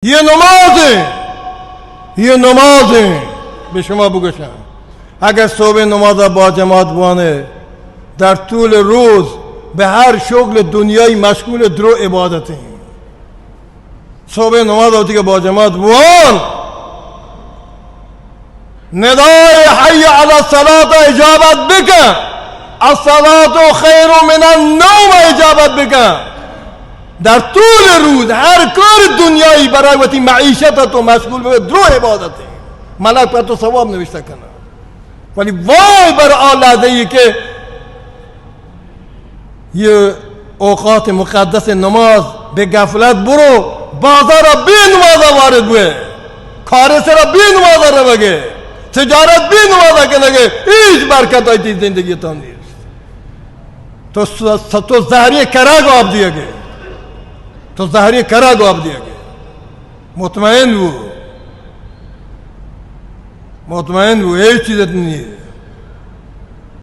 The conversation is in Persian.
یه نمازه به شما بگوشم. اگر صبح نماز با جماعت بوانه در طول روز به هر شغل دنیایی مشغول درو عبادتیم. صبح نماز آتی که با جماعت بوان ندای حی علی الصلاة اجابت بکن، الصلاة خیر من النوم اجابت بکن. در طول روز هر کار دنیایی برای وقتی معیشت تو مشغول به درو عبادته، ملک پر تو ثواب نوشته کنه. ولی وای بر آن لحظه ای که یه اوقات مقدس نماز به غفلت برو، بازار بی نماز وارد بوه، کار سر بی نماز رو بگه، تجارت بی نماز کنه، هیچ برکت آیتی زندگی تو نیست. تو زهری کراگ آب دیگه، تو زهری کراگ آب دیگه. مطمئن بو هیچ چیزت نیست.